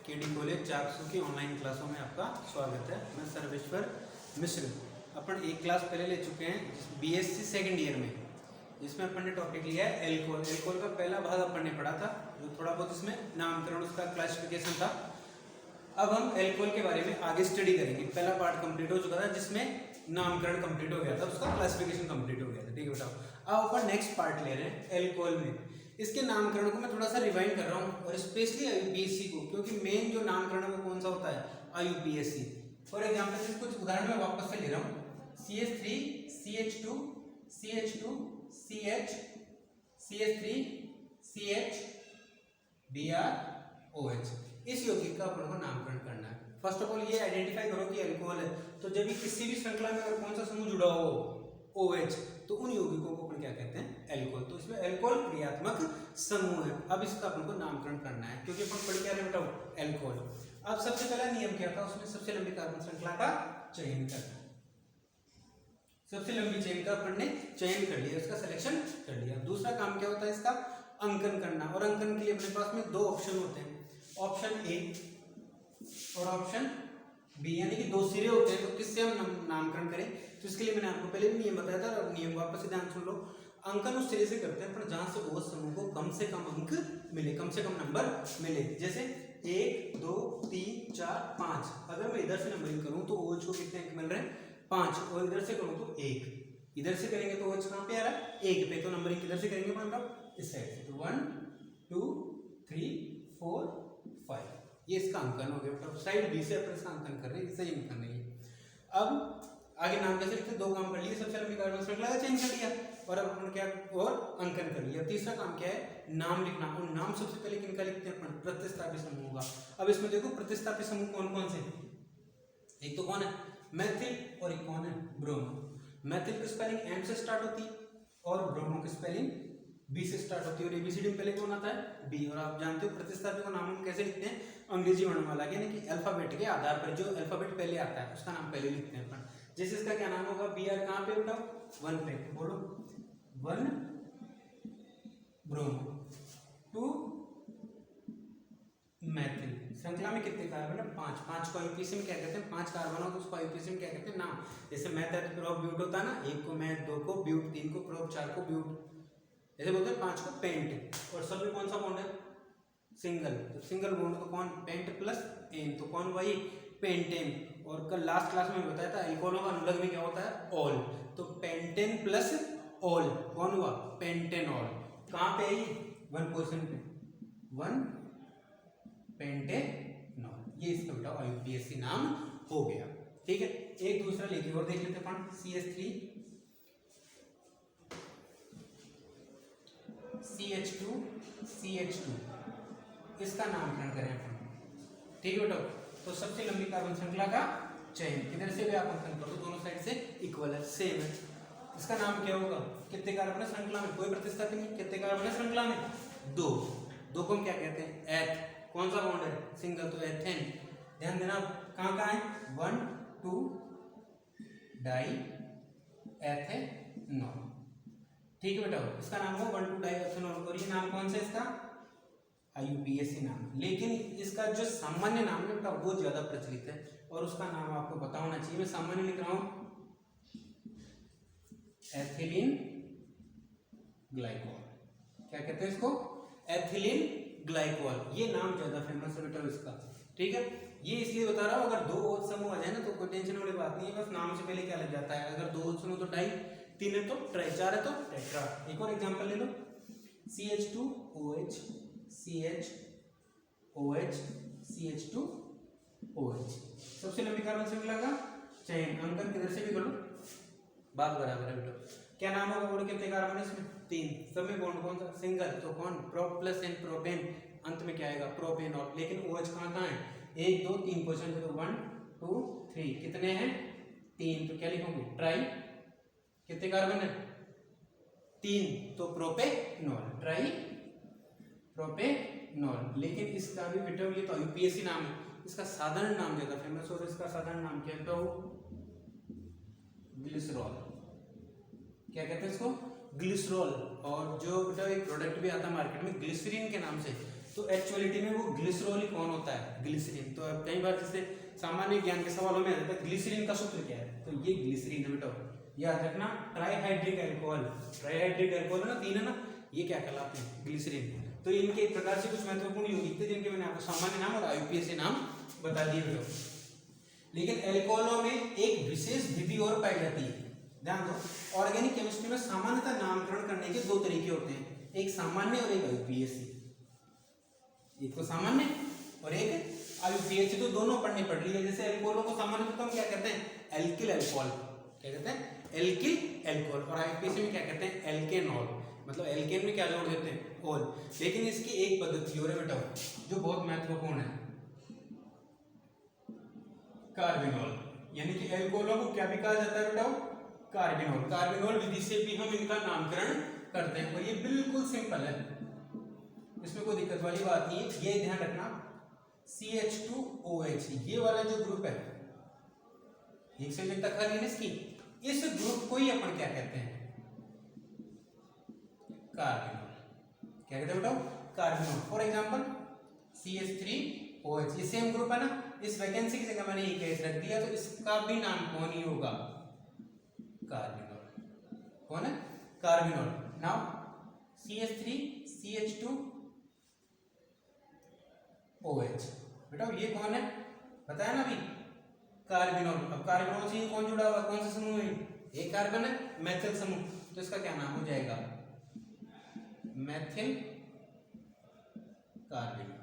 KD college Chaksu की online क्लासों में आपका स्वागत है। मैं सर्वेश्वर मिश्र। अपन एक क्लास पहले ले चुके हैं बीएससी सेकंड ईयर में, जिसमें अपन ने टॉपिक लिया है एल्कोहल। एल्कोहल का पहला भाग अपन ने पढ़ा था, जो थोड़ा बहुत इसमें नामकरण उसका क्लासिफिकेशन था। अब हम एल्कोहल के बारे में आगे स्टडी करेंगे। पहला पार्ट कंप्लीट हो चुका था, जिसमें नामकरण कंप्लीट हो गया था, उसका क्लासिफिकेशन कंप्लीट हो गया था। ठीक है बताओ, अब अपन नेक्स्ट पार्ट ले रहे हैं एल्कोहल में। इसके नामकरण को मैं थोड़ा सा रिवाइंड कर रहा हूँ, और स्पेशली आईयूपीएससी को, क्योंकि मेन जो नामकरण है वो कौन सा होता है, आईयूपीएससी। फॉर एग्जाम्पल से कुछ उदाहरण मैं वापस से ले रहा हूँ। CH3 CH2 CH2 CH CH3 CH BrOH, इस यौगिक का अपन को नामकरण करना है। फर्स्ट ऑफ ऑल ये आइडेंटिफाई करो कि अल्कोहल है, तो जब भी किसी भी श्रृंखला में अगर कौन सा समूह जुड़ा हो OH, तो उन यौगिकों को अपन क्या कहते हैं, एल्कोहल। तो इसमें एल्कोहल क्रियात्मक समूह है। अब इसका अपन को नामकरण करना है, क्योंकि अपन पढ़ क्या रहे बताओ, एल्कोहल। अब सबसे पहला नियम क्या था, उसमें सबसे लंबी कार्बन श्रृंखला का चयन करना। सबसे लंबी चेन का अपन ने चयन कर लिया, उसका सिलेक्शन कर लिया। दूसरा काम क्या होता है, इसका अंकन करना। और अंकन के लिए अपने पास में दो ऑप्शन होते हैं, ऑप्शन ए और ऑप्शन बी, यानी कि दो सिरे होते हैं। तो किससे हम नामकरण करें, तो इसके लिए मैंने आपको पहले भी नियम बताया था, और नियम वापस से ध्यान सुन लो। अंकन उस सिरे से करते हैं पर जहां से OH समूह को कम से कम अंक मिले, कम से कम नंबर मिले। जैसे 1 2 3 4 5, अगर मैं इधर से नंबरिंग करूं तो OH को कितने अंक मिल रहे हैं, 5, और इधर से करूं तो 1। इधर से करेंगे तो OH कहां पे आ रहा है, 1 पे। तो नंबरिंग किधर से करेंगे मतलब इस साइड से। तो 1 2 3 4 5, ये इसका अंकन हो गया। मतलब साइड बी से अपन इसका अंकन कर रहे हैं, सही अंकन नहीं है। अब आगे नाम कैसे लिखते, दो काम कर लिए, सबसे लंबी कार्बन श्रृंखला का चयन कर लिया, और अब अपन क्या और अंकन कर लिया। तीसरा काम क्या है, नाम लिखना। और नाम सबसे पहले किनका लिखते हैं अपन, प्रतिस्थापी समूह का। अब इसमें देखो प्रतिस्थापी समूह कौन कौन से, एक तो कौन है मैथिल, और एक कौन है ब्रोमो। मैथिल की स्पेलिंग M से स्टार्ट होती है, और ब्रोमो की स्पेलिंग B से स्टार्ट होती है। और ABCD में पहले कौन आता है, B। और आप जानते हो प्रतिस्थापी को नाम हम कैसे लिखते हैं, अंग्रेजी वर्णमाला के, यानी कि अल्फाबेट के आधार पर। जो अल्फाबेट पहले आता है उसका नाम पहले लिखते हैं अपन। जैसे इसका क्या नाम होगा, Br कहाँ पे बताओ, 1 पे। बोलो 1 ब्रोमो, 2 मैथिल। श्रृंखला में कितने कार्बन है, 5। 5 को आईयूपीएसी में क्या कहते हैं, 5 कार्बन हो तो उसको आईयूपीएसी में क्या कहते हैं, नाम। जैसे मैथ है तो प्रोप ब्यूट होता है ना, 1 को मैथ, 2 को ब्यूट, 3 को प्रोप, 4 को ब्यूट, ऐसे बोलते हैं। 5 को पेंट। और सब में कौन सा बॉन्ड है, सिंगल। तो सिंगल बॉन्ड तो कौन, पेंट प्लस एन, तो कौन, वही पेंटेन। और कल लास्ट क्लास में बताया था एल्कोहलों का अनुलग्न में क्या होता है, ऑल। तो पेंटेन प्लस ऑल कौन हुआ, पेंटेनॉल। कहाँ पे है ये, 1 पोजीशन पे, 1 पेंटेनॉल। ये इसका बेटा आईयूपीएसी नाम हो गया। ठीक है, एक दूसरा लेके और देख लेते हैं। CH3 CH2 CH2, इसका नामकरण करें अपन। ठीक है बेटा, तो सबसे लंबी कार्बन श्रृंखला का चयन, किधर से भी आप अंकन करो, दोनों साइड से इक्वल है, सेम है। इसका नाम क्या होगा, कितने कार्बन है श्रृंखला में, कोई प्रतिस्थापी नहीं, कितने कार्बन है श्रृंखला में, 2। 2 को हम क्या कहते हैं, एथ। कौन सा बॉन्ड है, सिंगल, तो एथेन। ध्यान देना कहाँ कहाँ है, 1 2 डाई एथेनॉल। ठीक है बेटा, इसका नाम हो 1 2 डाई एथेनॉल। और ये नाम कौन सा इसका, आईयूपीएसी नाम। लेकिन इसका जो सामान्य नाम है बेटा वो ज्यादा प्रचलित है, और उसका नाम आपको पता होना चाहिए। मैं सामान्य लिख रहा हूं, एथिलीन ग्लाइकोल। क्या कहते हैं इसको, एथिलीन ग्लाइकोल। ये नाम ज्यादा फेमस है बेटा इसका। ठीक है, ये इसलिए बता रहा हूं, अगर 2 OH समूह आ जाए ना तो कोई टेंशन वाली बात नहीं है, बस नाम से पहले क्या लग जाता है। अगर 2 OH समूह तो डाई, 3 है तो ट्राई, 4 है तो टेट्रा। एक और एग्जांपल ले लो, CH2OH CH OH CH2OH। सबसे लंबी कार्बन श्रृंखला का चयन, अंकन किधर से भी करो, बात बराबर है बेटा। क्या नाम होगा, बोलो कितने कार्बन है इसमें, 3। सब में बॉन्ड कौन सा, सिंगल, तो कौन, प्रोप प्लस एन, प्रोपेन। अंत में क्या आएगा, प्रोपेनॉल। लेकिन OH कहाँ कहाँ है, 1 2 3 पोजीशन पे, तो 1 2 3, कितने हैं, 3। तो क्या लिखोगे, ट्राई, कितने कार्बन है, 3, तो प्रोपेनॉल, ट्राई प्रोपेनॉल। लेकिन इसका भी बेटा ये तो आईयूपीएसी नाम है, इसका साधारण नाम ज्यादा फेमस, और इसका साधारण नाम क्या है तो ग्लिसरॉल। क्या कहते हैं इसको, ग्लिसरॉल। और जो बेटा एक प्रोडक्ट भी आता है मार्केट में ग्लिसरीन के नाम से, तो एक्चुअलिटी में वो ग्लिसरॉल कौन होता है, ग्लिसरीन। तो अब कई बार जैसे सामान्य ज्ञान के सवालों में आ जाता है ग्लिसरीन का सूत्र क्या है, तो ये ग्लिसरीन है बेटा, याद रखना। ट्राइहाइड्रिक अल्कोहल, ट्राइहाइड्रिक अल्कोहल है ना, तीन है ना, ये क्या कहलाते हैं, ग्लिसरीन। तो इनके एक प्रकार से कुछ महत्वपूर्ण यौगिक थे जिनके मैंने आपको सामान्य नाम और आईयूपीएसी नाम बता दिए बेटा। लेकिन अल्कोहलों में एक विशेष विधि और पाई जाती है, ध्यान दो। ऑर्गेनिक केमिस्ट्री में सामान्यतः नामकरण करने के दो तरीके होते हैं, एक सामान्य और एक आईयूपीएसी। एक तो सामान्य और एक आईयूपीएसी, तो दोनों पढ़नी पड़ रही है। जैसे अल्कोहलों को सामान्य तो हम क्या कहते हैं, एल्किल अल्कोहल, क्या कहते हैं, एल्किल अल्कोहल। और आईयूपीएसी में क्या कहते हैं, एल्केनॉल, मतलब एल्केन में क्या जोड़ देते हैं, ऑल। लेकिन इसकी एक पद्धति और है बेटा जो बहुत महत्वपूर्ण है, कार्बिनॉल। यानी कि अल्कोहलों को क्या भी कहा जाता है बेटा, कार्बिनॉल। कार्बिनॉल विधि से भी हम इनका नामकरण करते हैं और ये बिल्कुल सिंपल है, इसमें कोई दिक्कत वाली बात नहीं है। ये ध्यान रखना, CH2OH ये वाला जो ग्रुप है, एक से एक तक खाली है इसकी, इस ग्रुप को ही अपन क्या कहते हैं, कार्बिनॉल। क्या कहते हैं बेटा, कार्बिनॉल। फॉर एग्जांपल CH3OH, ये सेम ग्रुप है ना, इस वैकेंसी की जगह मैंने ये केस रख दिया, तो इसका भी नाम कौन ही होगा, कार्बिनॉल। कौन है, कार्बिनॉल। नाउ CH3 CH2OH बेटा ये कौन है, बताया ना अभी, कार्बिनॉल। अब कार्बिनॉल से कौन जुड़ा हुआ, कौन सा समूह है, एक कार्बन है, मेथिल समूह, तो इसका क्या नाम हो जाएगा, मेथिल कार्बिनॉल।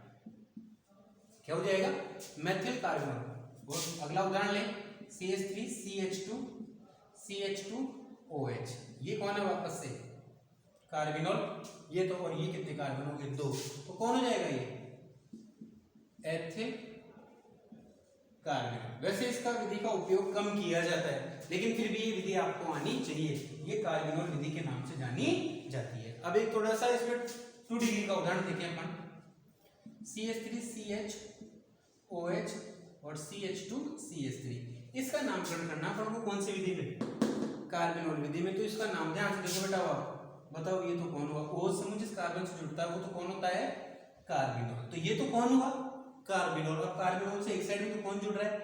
क्या हो जाएगा, मेथिल कार्बिनॉल। और अगला उदाहरण लें, CH3 CH2 CH2OH, ये कौन है, वापस से कार्बिनॉल। ये तो, और ये कितने कार्बन हो गए, दो, तो कौन हो जाएगा ये, एथिल कार्बिनॉल। वैसे इसका विधि का उपयोग कम किया जाता है, लेकिन फिर भी ये विधि आपको आनी चाहिए, ये कार्बिनॉल विधि के नाम से जानी जाती है। अब एक थोड़ा सा इसमें 2 डिग्री का उदाहरण देखें अपन, CH3 CHOH और CH2CH3, इसका नामकरण करना अपन को कौन सी विधि में, कार्बिनॉल विधि में। तो इसका नाम ध्यान से देखो बेटा, आप बताओ ये तो कौन हुआ, OH समूह जिस कार्बन से जुड़ता है वो तो कौन होता है, कार्बिनॉल। तो ये तो कौन हुआ, कार्बिनॉल। अब कार्बिनॉल से एक साइड में तो कौन जुड़ रहा है,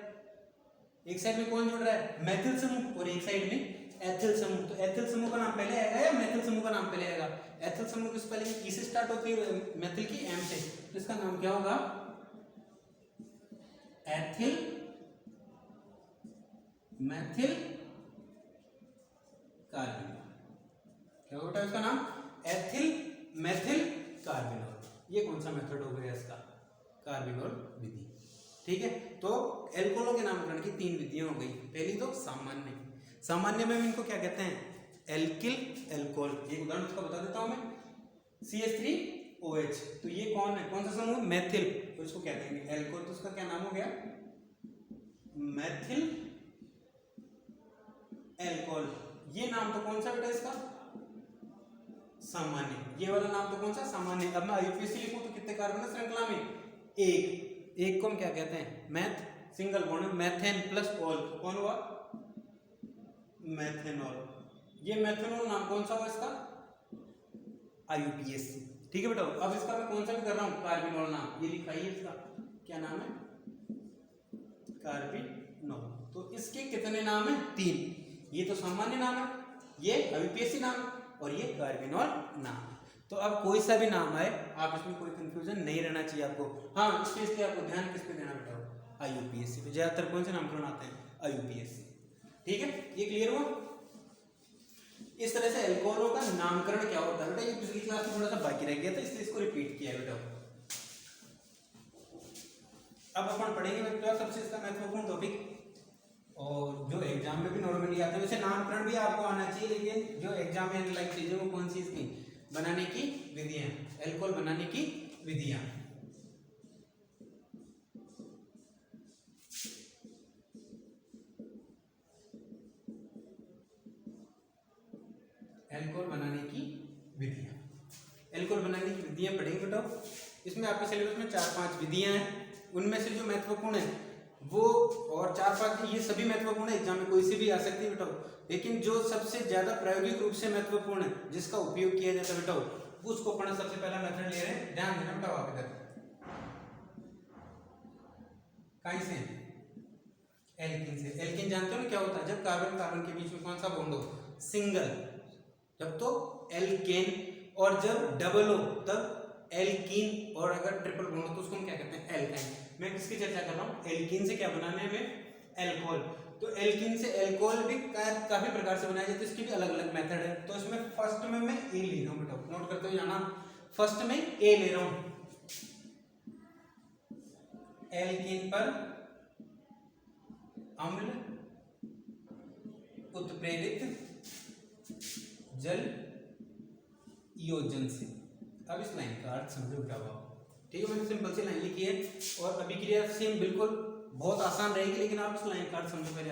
एक साइड में कौन जुड़ रहा है, मेथिल समूह, और एक साइड में एथिल समूह। तो एथिल समूह का नाम पहले आएगा या मेथिल समूह का नाम पहले आएगा, एथिल समूह किस पहले, ई से स्टार्ट होती है, मेथिल की एम से, तो इसका नाम क्या होगा, एथिल मेथिल कार्बिनॉल। क्या होगा इसका नाम, एथिल मेथिल कार्बिनॉल। ये कौन सा मेथड हो गया इसका, कार्बिनॉल विधि। ठीक है, तो एल्कोहलों के नामकरण की 3 विधियां हो गई। पहली तो सामान्य, सामान्य में इनको क्या कहते हैं, एल्किल अल्कोहल। एक उदाहरण उसका बता देता हूं मैं, CH3OH, तो ये कौन है, कौन सा समूह, मेथिल, तो इसको क्या कहेंगे, एल्कोहल। तो उसका क्या नाम हो गया, मेथिल अल्कोहल। ये नाम तो कौन सा बेटा इसका, सामान्य। ये वाला नाम तो कौन सा, सामान्य। अब मैं आईयूपीएसी लिखूं तो कितने कार्बन है श्रृंखला में, एक को हम क्या कहते हैं, math, single bond, methane plus all, कौन हुआ, मेथेनॉल। ये मेथेनॉल नाम कौन सा हुआ इसका, आईयूपीएसी। ठीक है बेटा, अब इसका मैं कौन सा भी कर रहा हूं, कार्बिनॉल नाम, ये लिखा ही है इसका, क्या नाम है, कार्बिनॉल। तो इसके कितने नाम है, 3। ये तो सामान्य नाम है, ये आईयूपीएसी नाम, और ये कार्बिनॉल नाम। तो अब कोई सा भी नाम आए, आप इसमें कोई कंफ्यूजन नहीं रहना चाहिए आपको। हाँ, इस चीज पे आपको ध्यान किस पे देना बेटा, आईयूपीएसी पे। ज्यादातर कौन से नामकरण आते हैं, आईयूपीएसी। ठीक है, ये क्लियर हुआ। इस तरह से अल्कोहलों का नामकरण क्या होता है बेटा, ये पिछली क्लास में थोड़ा सा बाकी रह गया था, इसलिए इसको रिपीट किया बेटा। अब अपन पढ़ेंगे बेटा सबसे इसका महत्वपूर्ण टॉपिक, और जो एग्जाम में भी नॉर्मली आते हैं, वैसे नामकरण भी आपको आना चाहिए, लेकिन जो एग्जाम में लाइक चीजें वो कौन सी, इसकी बनाने की विधियां, अल्कोहल बनाने की विधियां। अल्कोहल बनाने की विधियां, अल्कोहल बनाने की विधियां पढ़ेंगे बेटा। इसमें आपके सिलेबस में 4-5 विधियां हैं, उनमें से जो महत्वपूर्ण है वो, और 4-5 ये सभी महत्वपूर्ण है, एग्जाम में कोई सी भी आ सकती है बेटा, लेकिन जो सबसे ज्यादा प्रायोगिक रूप से महत्वपूर्ण है, जिसका उपयोग किया जाता है बेटा, उसको पढ़ना सबसे पहला मेथड ले रहे हैं, ध्यान देना बेटा आप इधर। कहीं से? एल्किन से। एल्किन जानते हो ना क्या होता है? जब कार्बन कार्बन के बीच में कौन सा बॉन्ड हो? सिंगल, जब तो एल्केन, और जब डबल हो तब एल्कीन, और अगर ट्रिपल बॉन्ड हो तो उसको हम क्या कहते हैं? एल्काइन। मैं किसकी चर्चा कर रहा हूँ? एल्कीन से क्या बनाने में? एल्कोहल। तो एल्कीन से एल्कोहल भी काफी प्रकार से बनाया जाता है, इसकी भी अलग अलग मेथड है। तो इसमें फर्स्ट में मैं ए ले रहा हूँ बेटा, नोट करते हो जाना। फर्स्ट में ए ले रहा हूँ, एल्कीन पर अम्ल उत्प्रेरित जल योजन से। अब इस लाइन का अर्थ समझो क्या हुआ? ठीक है, मैंने सिंपल सी लाइन लिखी है और अभिक्रिया सेम बिल्कुल बहुत आसान रहेगी, लेकिन आप इस लाइन का अर्थ समझो पहले।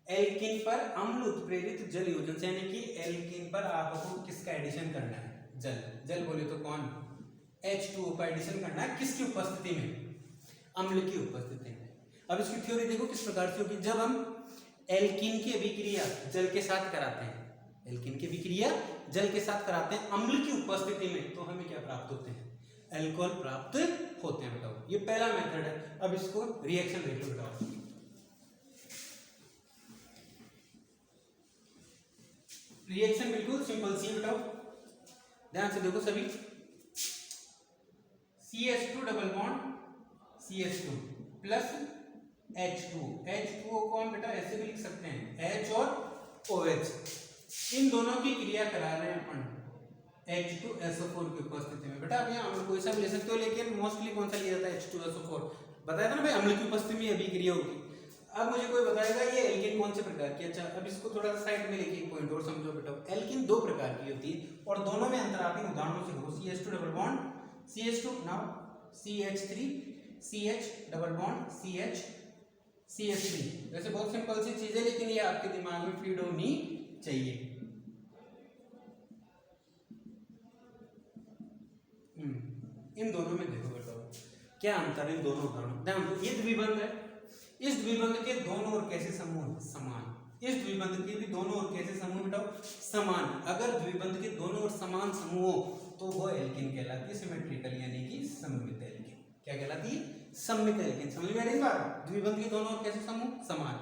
एल्कीन पर अम्ल उत्प्रेरित जल योजन से, यानी कि एल्कीन पर आपको किसका एडिशन करना है? जल। जल बोले तो कौन? H2O का एडिशन करना है, किसकी उपस्थिति में? अम्ल की उपस्थिति में। अब इसकी थ्योरी देखो किस प्रकार से होगी। जब हम एल्कीन की अभिक्रिया जल के साथ कराते हैं, एल्कीन की अभिक्रिया जल के साथ कराते हैं अम्ल की उपस्थिति में, तो हमें क्या प्राप्त होते हैं? अल्कोहल प्राप्त होते हैं। बताओ, ये पहला मेथड है। अब इसको रिएक्शन देख लो बताओ। रिएक्शन बिल्कुल सिंपल सी, बताओ ध्यान से देखो सभी। CH2 double bond CH2 plus H2। H2O को हम बेटा ऐसे भी लिख सकते हैं, H और OH। इन दोनों की क्रिया करा रहे हैं अपन H2SO4 की उपस्थिति में। बेटा अब यहाँ अम्ल कोई सा भी ले सकते हो, लेकिन मोस्टली कौन सा लिया जाता है? H2SO4। बताया था ना भाई, अम्ल की उपस्थिति में अभिक्रिया होगी। अब मुझे कोई बताएगा ये एल्कीन कौन से प्रकार की? अच्छा, अब इसको थोड़ा सा साइड में लेके एक पॉइंट और समझो बेटा। एल्कीन दो प्रकार की होती है और दोनों में अंतर आप इन उदाहरणों से देखो। CH2 double bond CH2, now CH3 CH double bond CH CH3। वैसे बहुत सिंपल सी चीज है, लेकिन ये आपके दिमाग में फीड होनी चाहिए। इन दोनों में देखो बेटा क्या अंतर है इन दोनों उदाहरणों। ध्यान दो, ये द्विबंध है, इस द्विबंध के दोनों ओर कैसे समूह समान, इस द्विबंध के भी दोनों ओर कैसे समूह बेटा? समान। अगर द्विबंध के दोनों ओर समान समूह हो तो वो एल्कीन कहलाती है, सिमेट्रिकल, यानी कि सममित एल्कीन। क्या कहलाती है? सममित एल्कीन। समझ में आ रही है बात? द्विबंध के दोनों ओर कैसे समूह समान।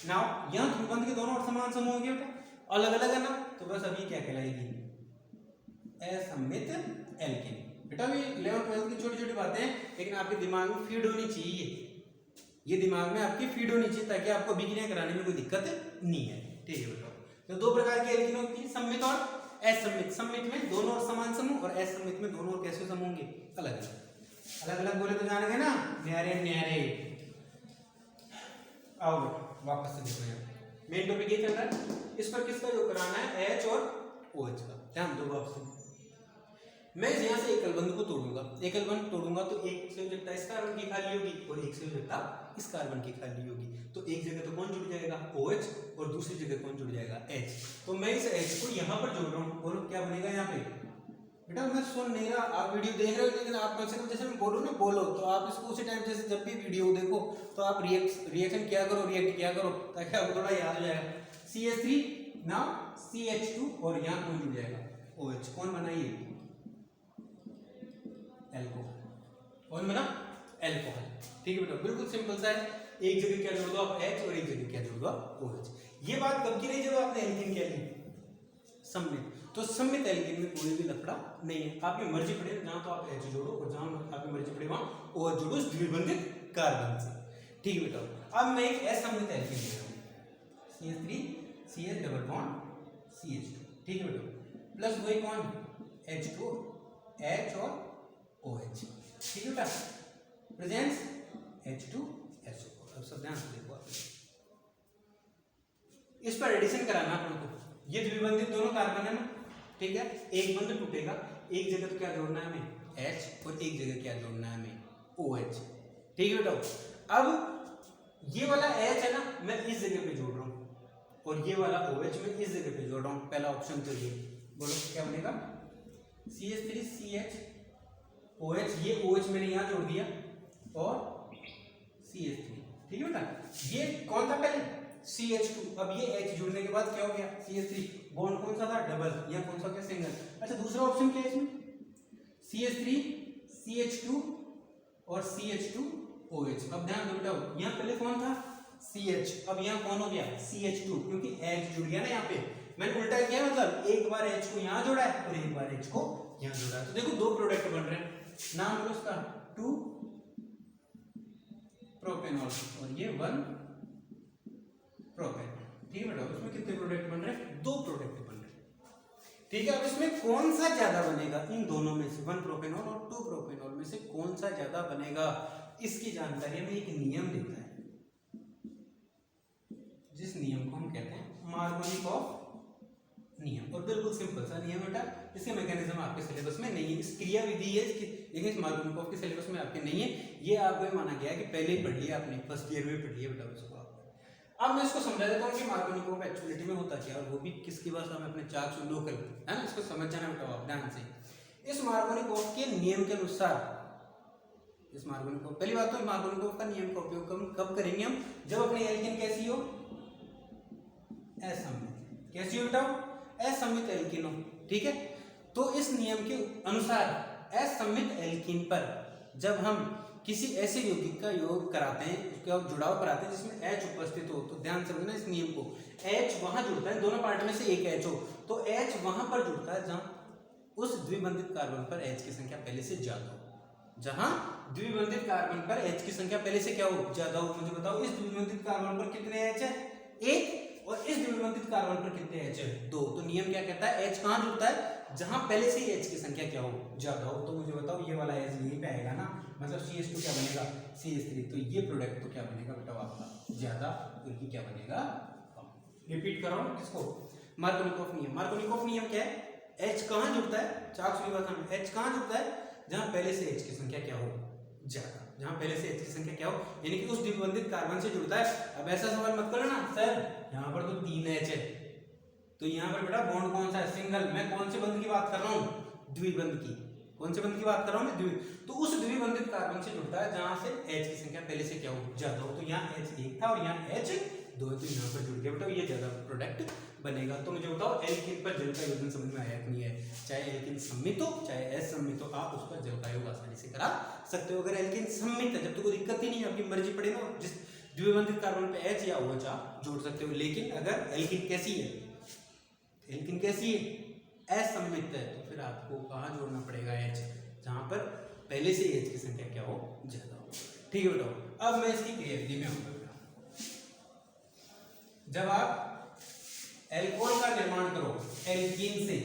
नाउ यहाँ द्विबंध के दोनों ओर समान समूह हो गया बेटा, अलग अलग है ना, तो बस अभी क्या कहलाएगी? असम्मित एल्कीन। बेटा भी 11th 12th की छोटी छोटी बातें हैं, लेकिन आपके दिमाग में फीड होनी चाहिए। ये दिमाग में आपकी फीड होनी चाहिए ताकि आपको अभिक्रिया कराने में कोई दिक्कत नहीं है। ठीक है बेटा, तो दो प्रकार की एल्कीन होती है, सम्मित और असम्मित। सम्मित में दोनों ओर समान समूह और असम्मित में दोनों ओर कैसे समूह होंगे? अलग अलग। अलग अलग बोले तो जानेंगे ना, न्यारे न्यारे। आओ वापस से देखो, यहाँ मेन टॉपिक ये चल रहा है, इस पर किसका योग कराना है? H और OH का। ध्यान दो वापस। मैं यहाँ से एकल बंध को तोड़ूंगा, एकल बंध तोड़ूंगा तो एक से विभक्ता इस कार्बन की खाली होगी और एक से विभक्ता इस कार्बन की खाली होगी। तो एक जगह तो कौन जुड़ जाएगा? OH, और दूसरी जगह कौन जुड़ जाएगा? H। तो मैं इस H को यहाँ पर जोड़ रहा हूँ, बोलो क्या बनेगा यहाँ पे? बेटा मैं सुन नहीं रहा, आप वीडियो देख रहे हो, लेकिन आप में से जैसे मैं बोलूँ ना बोलो, तो आप इसको उसी टाइम जैसे जब भी वीडियो देखो तो आप रिएक्शन क्या करो, रिएक्ट क्या करो, ताकि आपको थोड़ा याद हो जाएगा। CH3 नाउ CH2 और यहाँ कौन जुड़ जाएगा? OH। कौन बनाइए? एल्कोहल। कौन बना? एल्कोहल। ठीक है बेटा, बिल्कुल सिंपल सा है। एक जगह क्या जोड़ दो आप? H, और एक जगह क्या जोड़ दो आप? OH। ये बात कब की रही? जब आपने एल्कीन क्या ली? सम्मित। तो सम्मित एल्कीन में कोई भी लफड़ा नहीं है, आपकी मर्जी पड़े जहां तो आप H जोड़ो और जहां आपकी मर्जी पड़े वहां OH जोड़ो इस द्विबंधित कार्बन से। ठीक है बेटा, अब मैं एक असम्मित एल्कीन ले रहा हूं, CH3 CH double bond CH2। ठीक है बेटा, प्लस वही कौन? H2 H और OH। ठीक है बेटा, प्रेजेंस H2SO4। अब सब ध्यान से देखो, इस पर एडिशन कराना अपन को। ये द्विबंधित दोनों कार्बन है ना, ठीक है, एक बंध टूटेगा, एक जगह तो क्या जोड़ना है हमें? H, और एक जगह क्या जोड़ना है हमें? OH। ठीक है बेटा, अब ये वाला H है ना, मैं इस जगह पे जोड़ रहा हूं, और ये वाला OH मैं इस जगह पे जोड़ रहा हूं। पहला ऑप्शन तो ये, बोलो क्या बनेगा? CH3 CH OH, ये OH मैंने यहां जोड़ दिया, और CH3। ठीक है बेटा, ये कौन था पहले? CH2। अब ये H जुड़ने के बाद क्या हो गया? CH3। बॉन्ड कौन सा था? डबल। या कौन सा क्या? सिंगल। अच्छा, दूसरा ऑप्शन क्या है इसमें? CH3 CH2 और CH2 OH। अब ध्यान दो बेटा, यहाँ पहले कौन था CH, अब यहाँ कौन हो गया CH2, क्योंकि H जुड़ गया ना यहाँ पे। मैंने उल्टा किया, मतलब एक बार H को यहाँ जोड़ा है और एक बार H को यहाँ जोड़ा है। तो देखो दो प्रोडक्ट बन रहे हैं, नाम बोलो उसका 2 प्रोपेनॉल और ये 1 प्रोपेन। ठीक है बेटा, उसमें कितने प्रोडक्ट बन रहे हैं, दो प्रोडक्ट बन रहे हैं। ठीक है, अब इसमें कौन सा ज्यादा बनेगा, इन दोनों में से 1 प्रोपेनॉल और 2 प्रोपेनॉल में से कौन सा ज्यादा बनेगा, इसकी जानकारी हमें एक नियम देता है, जिस नियम को हम कहते हैं मार्कोनिकॉफ नियम। और बिल्कुल सिंपल सा नियम बेटा, इसके मैकेनिज्म आपके सिलेबस में नहीं है, इस क्रिया विधि है इसकी, लेकिन इस मार्कोनिकॉफ के सिलेबस में आपके नहीं है। ये आपको माना गया है कि पहले ही पढ़ लिया आपने, फर्स्ट ईयर में पढ़ लिया बेटा उसको। अब मैं इसको समझा देता हूँ कि मार्कोनिकॉफ एक्चुअलिटी में होता क्या, और वो भी किसकी भाषा में, अपने चाक से लोकल, है ना, इसको समझ जाना बेटा आप ध्यान से। इस मार्कोनिकॉफ के नियम के अनुसार, इस मार्कोनिकॉफ, पहली बात तो मार्कोनिकॉफ का नियम का उपयोग कब करेंगे हम, जब अपनी एल्कीन कैसी हो, असममित। कैसी हो बेटा, असममित एल्कीन हो। ठीक है, तो इस नियम के अनुसार असममित एल्कीन पर जब हम किसी ऐसे यौगिक का योग कराते हैं, उसका जुड़ाव कराते हैं जिसमें H उपस्थित हो, तो ध्यान से समझना इस नियम को, H वहां जुड़ता है, दोनों पार्ट में से एक H हो, तो H वहां पर जुड़ता है जहां उस द्विबंधित कार्बन पर H की संख्या पहले से ज्यादा हो। जहां द्विबंधित कार्बन पर H की संख्या पहले से क्या हो, ज्यादा हो। मुझे बताओ इस द्विबंधित कार्बन पर कितने H है, एक, और इस द्विबंधित कार्बन पर कितने H है, दो। तो नियम क्या कहता है, H कहां जुड़ता है, जहां पहले से ही H की संख्या क्या हो, ज्यादा हो। तो मुझे बताओ ये वाला H यहीं पे आएगा ना, मतलब CH2 क्या बनेगा, CH3। तो ये प्रोडक्ट तो क्या बनेगा बेटा आपका, ज्यादा, और ये क्या बनेगा कम। रिपीट कर रहा हूं किसको, मार्कोनिकॉफ नियम। मार्कोनिकॉफ नियम क्या है, H कहां जुड़ता है, चाक सुई भाषा में H कहां जुड़ता है, जहां पहले से H की संख्या क्या हो, ज्यादा, जहां पहले से H की संख्या क्या हो, यानी कि उस द्विबंधित कार्बन से जुड़ता है। अब ऐसा सवाल मत करो ना सर यहाँ पर तो 3 H है, तो यहाँ पर बेटा बॉन्ड कौन सा है, सिंगल। मैं कौन से बंध की बात कर रहा हूँ, द्विबंध की। कौन से बंध की बात कर रहा हूँ मैं, तो उस द्विबंधित कार्बन से जुड़ता है जहां से H की संख्या पहले से क्या हो, ज्यादा हो। तो यहाँ H एक था और यहाँ H2 है, तो यहाँ पर जुड़ गया बेटा, ये ज्यादा प्रोडक्ट बनेगा। तो मुझे बताओ एल्कीन पर जल का योजन समझ में आया कि नहीं है, चाहे एल्कीन सम्मित हो चाहे असम्मित हो, आप उस पर जल का योग आसानी से करा सकते हो। अगर एल्कीन सम्मित है जब तो कोई दिक्कत ही नहीं है, आपकी मर्जी पड़े ना, जिस द्विबंधित कार्बन पे H या OH आप जोड़ सकते हो। लेकिन अगर एल्कीन कैसी है, एल्कीन कैसी है, असम्मित है, तो फिर आपको कहाँ जोड़ना पड़ेगा, H, जहां पर पहले से H की संख्या क्या हो, ज्यादा हो। ठीक है बेटा, अब मैं इसकी क्रिया विधि में आऊंगा। जब आप एल्कोहल का निर्माण करो एल्कीन से,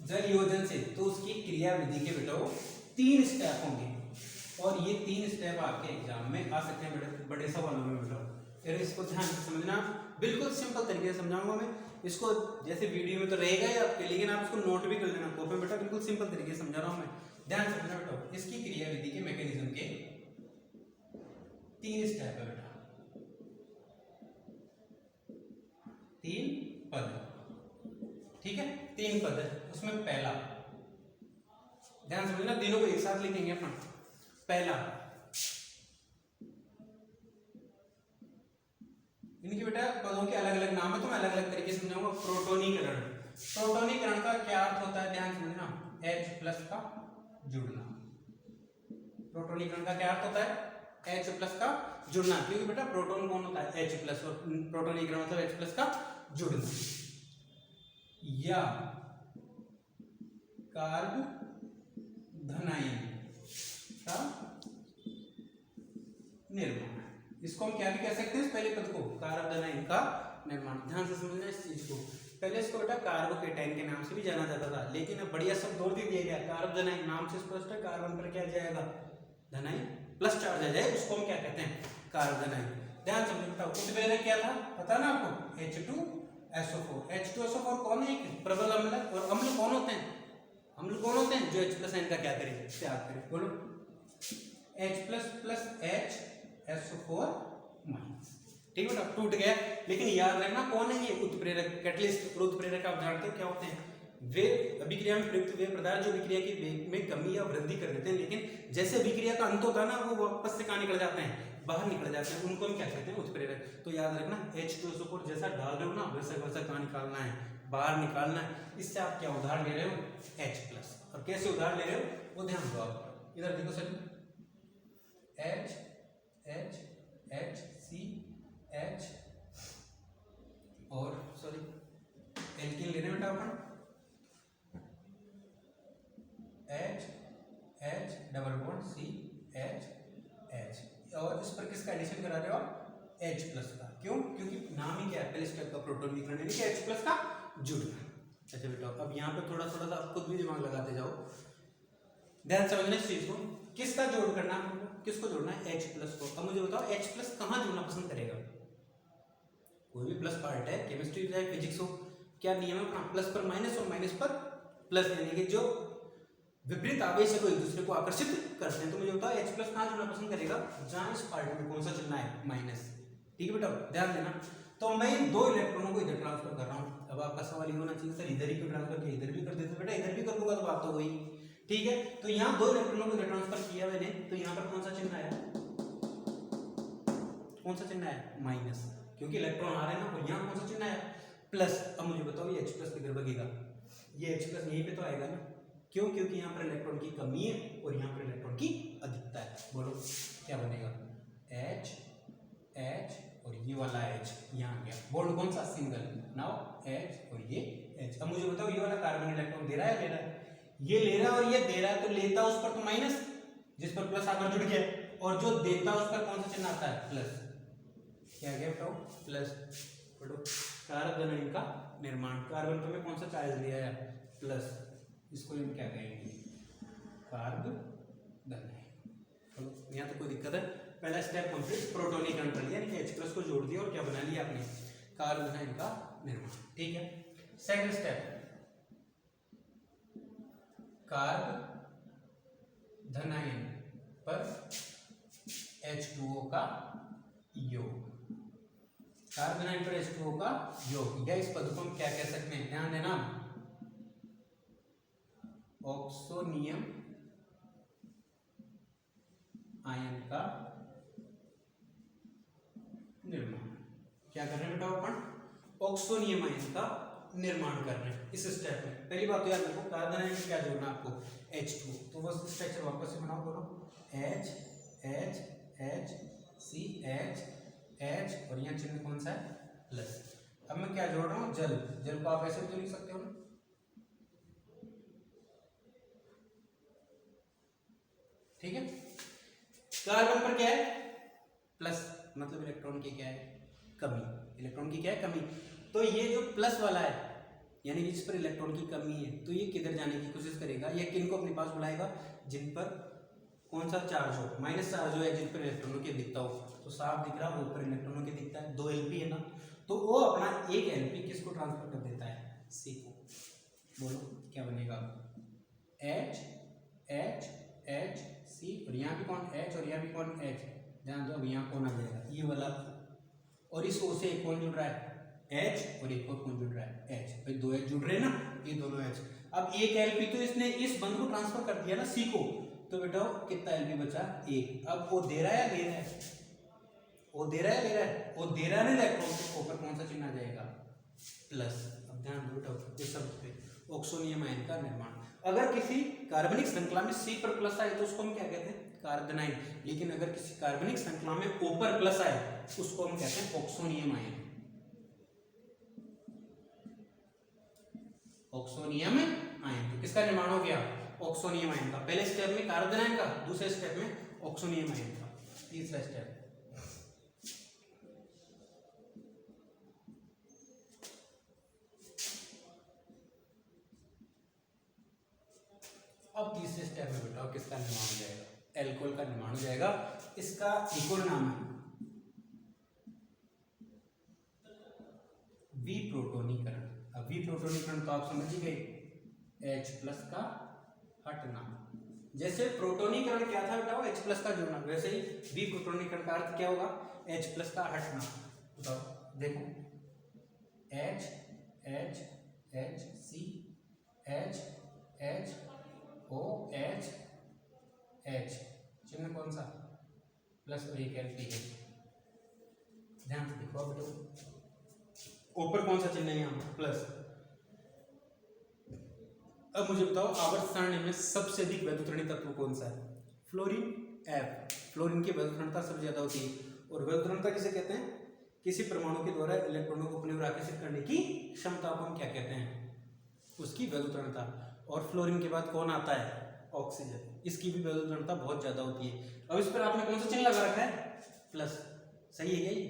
जल योजन से, तो उसकी क्रिया विधि के बेटा 3 स्टेप होंगे, और ये 3 स्टेप आपके एग्जाम में आ सकते हैं बड़े सवालों में बेटा। फिर इसको ध्यान से समझना, बिल्कुल सिंपल तरीके से समझाऊंगा मैं इसको, जैसे वीडियो में तो रहेगा ही आपके, लेकिन आप इसको नोट भी कर लेना कॉपी में बेटा, बिल्कुल सिंपल तरीके से समझा रहा हूं मैं, ध्यान से समझना बेटा। इसकी क्रिया विधि के मैकेनिज्म के 3 स्टेप है बेटा, 3 पद। ठीक है, 3 पद है, उसमें पहला, ध्यान समझना, तीनों को एक साथ लिखेंगे अपन। पहला, इनके बेटा पदों के अलग अलग नाम है, तो मैं अलग अलग तरीके से समझाऊंगा। प्रोटोनीकरण, प्रोटोनीकरण का क्या अर्थ होता है, ध्यान समझना, H+ का जुड़ना। प्रोटोनीकरण का क्या अर्थ होता है, H+ का जुड़ना, क्योंकि बेटा प्रोटॉन कौन होता है, H+, और प्रोटोनीकरण मतलब H+ का जुड़ना। या कार्ब धनायन का निर्माण, इसको हम क्या भी कह सकते हैं, इस पहले पद को कार्बोनाइन का निर्माण। ध्यान से समझना इस चीज को, पहले इसको बेटा कार्बोकेटाइन के नाम से भी जाना जाता था, लेकिन अब बढ़िया शब्द और दे दिया गया, कार्बोनाइन। नाम से स्पष्ट है, कार्बन पर क्या जाएगा, धनाइन प्लस चार्ज आ जाए, उसको हम क्या कहते हैं, कार्बोनाइन। ध्यान से बेटा, उत्प्रेरक क्या था पता ना आपको, H2SO4। H2SO4 कौन है, एक प्रबल अम्ल है, और अम्ल कौन होते हैं, अम्ल कौन होते हैं, जो H+ आयन का क्या करें, त्याग करें। बोलो, H++H SO4-। ठीक है बेटा, टूट गया। लेकिन याद रखना कौन है ये, उत्प्रेरक, कैटलिस्ट। और उत्प्रेरक आप जानते हो क्या होते हैं, वे अभिक्रिया में प्रयुक्त वे पदार्थ जो अभिक्रिया की वेग में कमी या वृद्धि कर देते हैं, लेकिन जैसे अभिक्रिया का अंत होता है ना, वो वापस से कहाँ निकल जाते हैं, बाहर निकल जाते हैं, उनको हम क्या कहते हैं, उत्प्रेरक। तो याद रखना, H2SO4 जैसा डाल रहे हो ना, वैसा वैसा कहाँ निकालना है, बाहर निकालना है। इससे आप क्या उधार ले रहे हो, H+। और कैसे उधार ले रहे हो वो ध्यान दो आप, इधर देखो सर, बना रहे हो आप H प्लस का। क्यों? क्योंकि नाम ही क्या है, पहले स्टेप का प्रोटॉन विकर्ण यानी कि H प्लस का जुड़ना। अच्छा बेटा अब यहाँ पे थोड़ा थोड़ा सा आप खुद भी दिमाग लगाते जाओ, ध्यान समझना इस चीज को। किसका जोड़ करना है हमको, किसको जोड़ना है? H प्लस को। अब मुझे बताओ H प्लस कहाँ जोड़ना पसंद करेगा? कोई भी प्लस पार्ट है, केमिस्ट्री हो चाहे फिजिक्स हो, क्या नियम है अपना? प्लस पर माइनस और माइनस पर प्लस, यानी कि जो विपरीत आवेश है वो एक दूसरे को आकर्षित करते हैं। तो मुझे बताओ H प्लस कहाँ जोड़ना पसंद करेगा? जहाँ इस पार्ट में कौन सा चिन्ह है? माइनस। ठीक है बेटा ध्यान देना। तो मैं इन दो इलेक्ट्रॉनों को इधर ट्रांसफर कर रहा हूँ। अब आपका सवाल ये होना चाहिए सर इधर ही क्यों ट्रांसफर किया, इधर भी कर देते। बेटा इधर भी कर दूंगा तो बात तो वही। ठीक है तो यहाँ दो इलेक्ट्रॉनों को इधर ट्रांसफर किया मैंने, तो यहाँ पर कौन सा चिन्ह आया? कौन सा चिन्ह आया? माइनस, क्योंकि इलेक्ट्रॉन आ रहे हैं ना। और यहाँ कौन सा चिन्ह आया? प्लस। अब मुझे बताओ ये H प्लस किधर बगेगा? ये H प्लस यहीं पे तो आएगा ना। क्यों? क्योंकि यहाँ पर इलेक्ट्रॉन की कमी है और यहाँ पर इलेक्ट्रॉन की अधिकता है। बोलो क्या बनेगा? H H और ये वाला H यहाँ आ गया। बॉन्ड कौन सा? सिंगल। नाउ H और ये H। अब मुझे बताओ ये वाला कार्बन इलेक्ट्रॉन दे रहा है, ले रहा है? ये ले रहा है और ये दे रहा है, तो लेता उस पर तो माइनस, जिस पर प्लस आकर जुड़ गया, और जो देता उस पर कौन सा चिन्ह आता है? प्लस। क्या गया बताओ? प्लस। पढ़ो कार्बन का निर्माण। कार्बन को मैं कौन सा चार्ज दिया है? प्लस। इसको हम क्या कहेंगे? कार्बन। यहाँ तो कोई दिक्कत है? पहला स्टेप कंप्लीट, प्रोटोनीकरण कर लिया, यानी कि H प्लस को जोड़ दिया और क्या बना लिया आपने? कार्बन का निर्माण। ठीक है सेकंड स्टेप, कार्बन धनायन पर H2O का योग। कार्बन आयन पर H2O का योग, या इस पद को हम क्या कह सकते हैं? ध्यान देना, ऑक्सोनियम आयन का निर्माण। क्या कर रहे हैं बेटा अपन? ऑक्सोनियम आयन का निर्माण कर रहे हैं इस स्टेप में। पहली बात तो याद रखो कार्बन आयन में क्या जोड़ना आपको? H2। तो बस स्ट्रक्चर वापस से बनाओ, बोलो H H H C H H और यहाँ चिन्ह कौन सा है? प्लस। अब मैं क्या जोड़ रहा हूँ? जल। जल को आप ऐसे भी तो लिख सकते हो ना। ठीक है कार्बन पर क्या है? प्लस, मतलब इलेक्ट्रॉन की क्या है? कमी। इलेक्ट्रॉन की क्या है? कमी। तो ये जो प्लस वाला है यानी जिस पर इलेक्ट्रॉन की कमी है, तो ये किधर जाने की कोशिश करेगा? ये किन को अपने पास बुलाएगा? जिन पर कौन सा चार्ज हो? माइनस चार्ज हो, या जिन पर इलेक्ट्रॉनों की दिखता हो। तो साफ दिख रहा है ऊपर इलेक्ट्रॉनों की दिखता है, 2 Lp है ना, तो वो अपना एक Lp किसको ट्रांसफर कर देता है? C को। बोलो क्या बनेगा? H H H C और यहाँ भी कौन? H और यहाँ भी कौन? H। ध्यान दो अब यहाँ कौन आ जाएगा? ये वाला। और इस O से कौन जुड़ रहा है? H और एक और कौन जुड़ रहा है? H। भाई 2 H जुड़ रहे हैं ना, ये दोनों H। अब एक Lp तो इसने इस बंद को ट्रांसफर कर दिया ना C को, तो बेटा कितना Lp बचा? 1। अब वो दे रहा है, ले रहा है? वो दे रहा है, ले रहा है? वो दे रहा है ना इलेक्ट्रॉन, तो ऊपर कौन सा चिन्ह आ जाएगा? प्लस। अब ध्यान दो बेटा ये सब पे ऑक्सोनियम आयन का निर्माण। अगर किसी कार्बनिक श्रृंखला में C पर प्लस आए तो उसको हम क्या कहते हैं? कार्बोनाइन। लेकिन अगर किसी कार्बनिक श्रृंखला में O पर प्लस आए उसको हम कहते हैं ऑक्सोनियम आयन। Oxonium ion. तो किसका निर्माण हो गया? ऑक्सोनियम आयन का। पहले स्टेप में कार्बन आयन का, दूसरे स्टेप में ऑक्सोनियम आयन का, तीसरा स्टेप। अब तीसरे स्टेप में बताओ किसका निर्माण हो जाएगा? एल्कोहल का निर्माण हो जाएगा। इसका एक और नाम है विप्रोटोनीकरण। अब विप्रोटोनीकरण तो आप समझ ही गए, H प्लस का हटना। जैसे प्रोटोनीकरण क्या था बताओ? H प्लस का जुड़ना, वैसे ही विप्रोटोनीकरण का अर्थ क्या होगा? H प्लस का हटना। बताओ देखो H H H C H H O H H, चिन्ह कौन सा? प्लस और एक Lp है। ध्यान से देखो बेटा ऊपर कौन सा चिन्ह है? यहाँ प्लस। अब मुझे बताओ आवर्त सारणी में सबसे अधिक वैद्युतरणीय तत्व कौन सा है? Fluorine F। फ्लोरीन की वैद्युतरणता सबसे ज्यादा होती है। और वैद्युतरणता किसे कहते हैं? किसी परमाणु के द्वारा इलेक्ट्रॉनों को अपनी ओर आकर्षित करने की क्षमता को हम क्या कहते हैं? उसकी वैद्युतरणता। और फ्लोरीन के बाद कौन आता है? ऑक्सीजन। इसकी भी वैद्युतरणता बहुत ज्यादा होती है। अब इस पर आपने कौन सा चिन्ह लगा रखा है? प्लस। सही है क्या ये?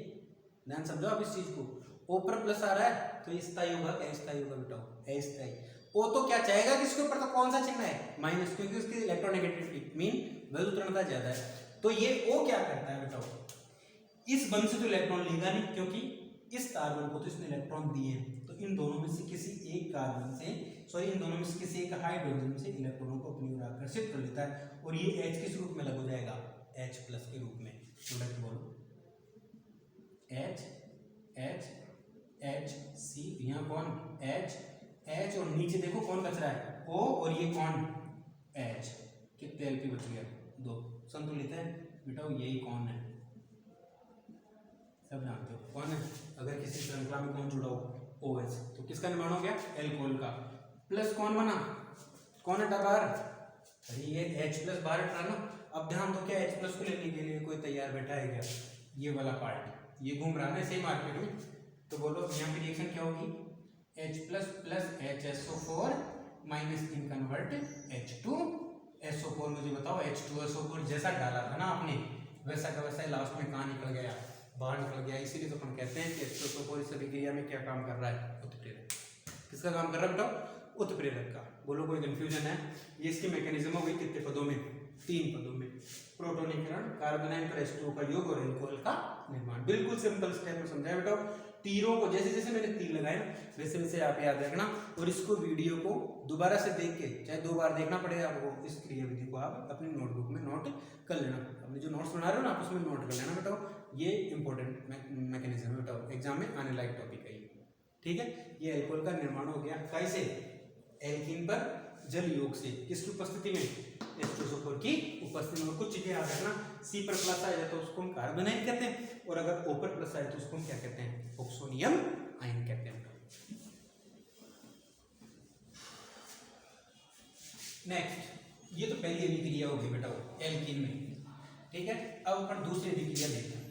ध्यान समझो आप इस चीज को। O पर प्लस आ रहा है तो स्थायी होगा, अस्थायी होगा बेटा, अस्थायी। O तो क्या चाहेगा कि इसके ऊपर तो कौन सा चिन्ह है, माइनस, क्योंकि उसकी इलेक्ट्रोनेगेटिविटी मीन विद्युत ज्यादा है। तो ये O क्या करता है बेटा, इस बंध से तो इलेक्ट्रॉन लेगा नहीं, क्योंकि इस कार्बन को तो इसने इलेक्ट्रॉन दिए हैं, तो इन दोनों में से किसी एक कार्बन से, सॉरी इन दोनों में से किसी एक हाइड्रोजन से इलेक्ट्रॉनों को अपनी ओर आकर्षित कर लेता है, और ये H किस रूप में लग हो जाएगा, H प्लस के रूप में। प्रोडक्ट बोलो H H H C, यहाँ कौन H H, और नीचे देखो कौन बच रहा है O, और ये कौन H, कितने एलपी बच गया, 2, संतुलित है बेटा, यही कौन है, सब जानते हो कौन है। अगर किसी श्रृंखला में कौन जुड़ा हो OH, तो किसका निर्माण हो गया, एल्कोहल का। प्लस कौन बना, कौन हटा बाहर, अरे ये H प्लस बाहर हटा ना। अब ध्यान दो, क्या H प्लस को लेने के लिए कोई तैयार बैठा है क्या, ये वाला पार्ट ये घूम रहा है सेम मार्केट में, तो बोलो यहाँ पे रिएक्शन क्या होगी, H plus plus HSO4 minus in convert H2SO4, मुझे बताओ H2SO4 जैसा डाला था ना आपने, वैसा का वैसा लास्ट में कहाँ निकल गया, बाहर निकल गया। इसीलिए तो अपन कहते हैं कि H2SO4 इस अभिक्रिया में क्या काम कर रहा है, उत्प्रेरक। किसका काम कर रहा है बेटा, उत्प्रेरक का। बोलो कोई कंफ्यूजन है, ये इसकी मैकेनिज्म हो गई कितने पदों में, 3 पदों में, प्रोटोनीकरण, कार्बन आयन पर H2O का योग और एल्कोहल का निर्माण। बिल्कुल सिंपल स्टेप में समझाया बेटा। तीरों को जैसे जैसे मैंने तीर लगाए ना, वैसे वैसे आप याद रखना, और इसको वीडियो को दोबारा से देख के, चाहे 2 बार देखना पड़ेगा आपको, इस क्रियाविधि को आप अपनी नोटबुक में नोट कर लेना। अपने जो नोट्स बना रहे हो ना, आप उसमें नोट कर लेना बेटा, ये इंपॉर्टेंट मैकेनिज्म है बेटा, एग्जाम में आने लायक टॉपिक है ये, ठीक है। ये एल्कोहल का निर्माण हो गया कैसे, एल्कीन पर जल योग से, किसकी उपस्थिति में, H2SO4 की उपस्थिति में। और कुछ चीजें याद रखना, C पर प्लस आ जाए तो उसको हम कार्बन आयन कहते हैं, और अगर O पर प्लस आए तो उसको हम क्या कहते हैं, ऑक्सोनियम आयन कहते हैं। नेक्स्ट, ये तो पहली अभिक्रिया होगी बेटा एल्कीन में, ठीक है। अब अपन दूसरी अभिक्रिया देखते हैं।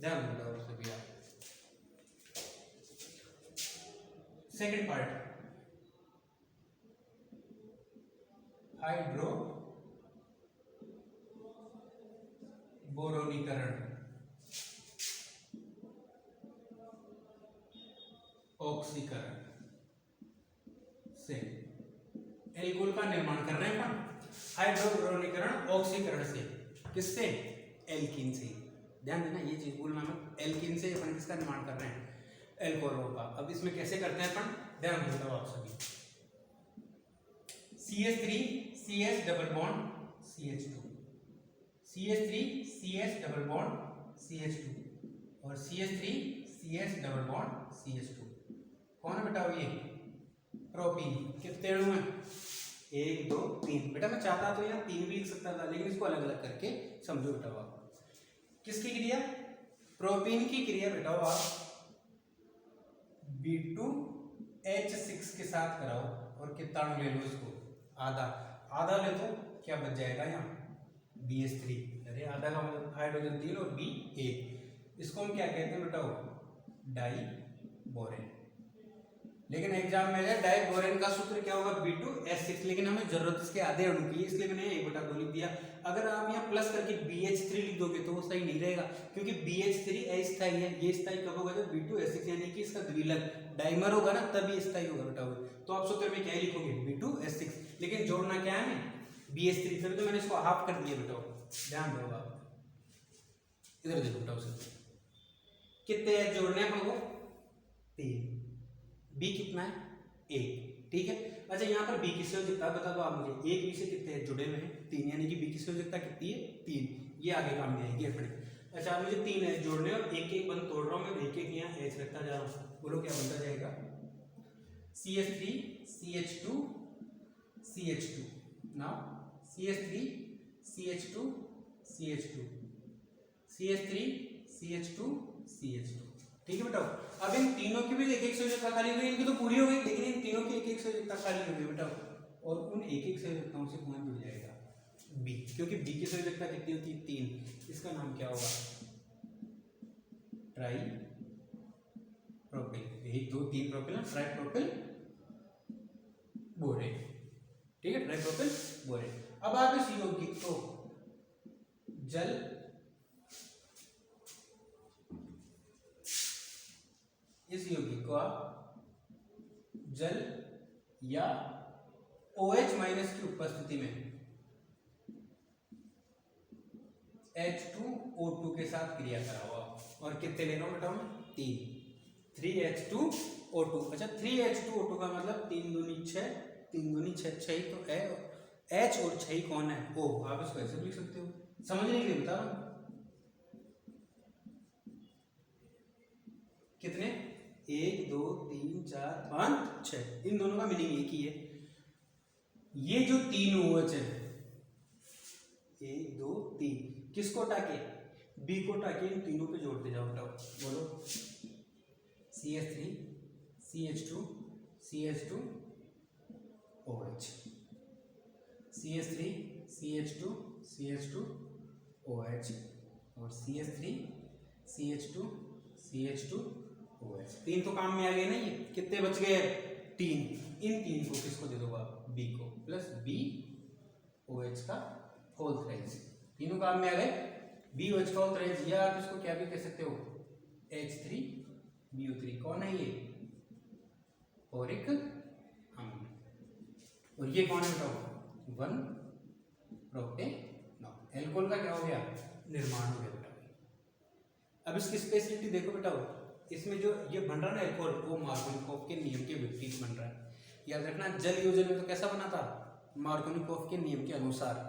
ध्यान दो सभी आप, सेकंड पार्ट, हाइड्रो बोरोनीकरण, ऑक्सीकरण से एल्कोहल का निर्माण कर रहे हैं अपन, हाइड्रोबोरोनीकरण ऑक्सीकरण से, किससे, एल्कीन से। ध्यान देना ये चीज भूलना मत, एल्कीन से अपन किसका निर्माण कर रहे हैं, एल्कोहल का। अब इसमें कैसे करते हैं अपन, ध्यान देता हूं आप सभी, CH3 CH double bond CH2, CH3 CH double bond CH2, और CH3 CH double bond CH2। कौन है बेटा ये, प्रोपीन। कितने अणु हैं, 1 2 3। बेटा मैं चाहता तो यहाँ 3 भी लिख सकता था, लेकिन इसको अलग अलग करके समझो बेटा। आप किसकी क्रिया, प्रोपीन की क्रिया बेटा आप B2H6 के साथ कराओ, और कितना अणु ले लो इसको, आधा, आधा ले तो क्या बच जाएगा यहाँ BH3, अरे आधा का मतलब हाइड्रोजन 3 और B 1। इसको हम क्या कहते हैं बेटा, डाई बोरेन। लेकिन एग्जाम में है डाई बोरेन का सूत्र क्या होगा, B2H6, लेकिन हमें जरूरत इसके आधे अणु की, इसलिए मैंने 1/2 लिख दिया। अगर आप यहाँ प्लस करके BH3 लिख दोगे तो वो सही नहीं रहेगा, क्योंकि BH3 अस्थायी है, ये स्थायी कब होगा, जब B2H6 यानी कि इसका द्विलक डाइमर होगा ना, तभी स्थायी होगा बेटा। तो आप सूत्र में क्या लिखोगे, B2H6, लेकिन जोड़ना क्या है BH3, तभी तो मैंने इसको हाफ कर दिया बेटा। ध्यान दो आप, इधर देखो बेटा, उसे कितने जोड़ने हैं अपन को, 3, B कितना है, 1, ठीक है। अच्छा यहाँ पर B की संयोजकता बता दो आप मुझे, एक B से कितने जुड़े हुए हैं, 3, यानी कि B की संयोजकता कितनी है, 3। ये आगे काम में आएगी अपने। अच्छा आप मुझे 3 H जोड़ने, और एक एक बंद तोड़ रहा हूँ मैं, एक एक यहाँ H रखता जा रहा हूँ। बोलो क्या बनता जाएगा, CH3 CH2 CH2, now CH3 CH2 CH2 CH3 CH2 CH2, ठीक है बेटा। अब इन तीनों की भी एक एक संयोजकता खाली हुई, इनकी तो पूरी हो गई, लेकिन इन तीनों की एक एक संयोजकता खाली हो गई बेटा, और उन एक एक संयोजकताओं से कौन जुड़ जाएगा, B, क्योंकि B की संयोजकता कितनी होती है, 3। इसका नाम क्या होगा, ट्राई 1 2 3 प्रोपिल ट्राइप्रोपिल बोरेन, ठीक है, ट्राइप्रोपिल बोरेन। अब आप इस यौगिक को जल आप जल या OH माइनस की उपस्थिति में H2O2 के साथ क्रिया कराओ और कितने ले रहा हूं बेटा मैं 3H2O2। अच्छा 3H2O2 का मतलब 3 दूनी 6, 3 दूनी 6, 6 तो H और 6 कौन है O, आप इसको ऐसे भी लिख सकते हो, समझने के लिए बता रहा हूं। कितने 1 2 3 4 5 6, इन दोनों का मीनिंग एक ही है। ये जो 3 OH है 1 2 3 किसको टाके B को टाके इन तीनों पे जोड़ते जाओ बेटा, बोलो CH3 CH2 CH2 OH, CH3 CH2 CH2 OH और CH3 CH2 CH2 OH। 3 तो काम में आ गए ना, ये कितने बच गए 3, इन 3 को किसको दे दोगे B को, प्लस B OH का होल थ्राइस, तीनों काम में आ गए B OH का होल थ्राइस, या आप इसको क्या भी कह सकते हो H3BO3, कौन है ये बोरिक अम्ल, और ये कौन है बताओ 1 प्रोपेनॉल। एल्कोहल का क्या हो गया निर्माण हो गया बेटा। अब इसकी स्पेशलिटी देखो बेटा, इसमें जो ये बन रहा है ना एल्कोहल, वो मार्कोनिकोव के नियम के विपरीत बन रहा है। याद रखना जल योजन में तो कैसा बना था, मार्कोनिकोव के नियम के अनुसार।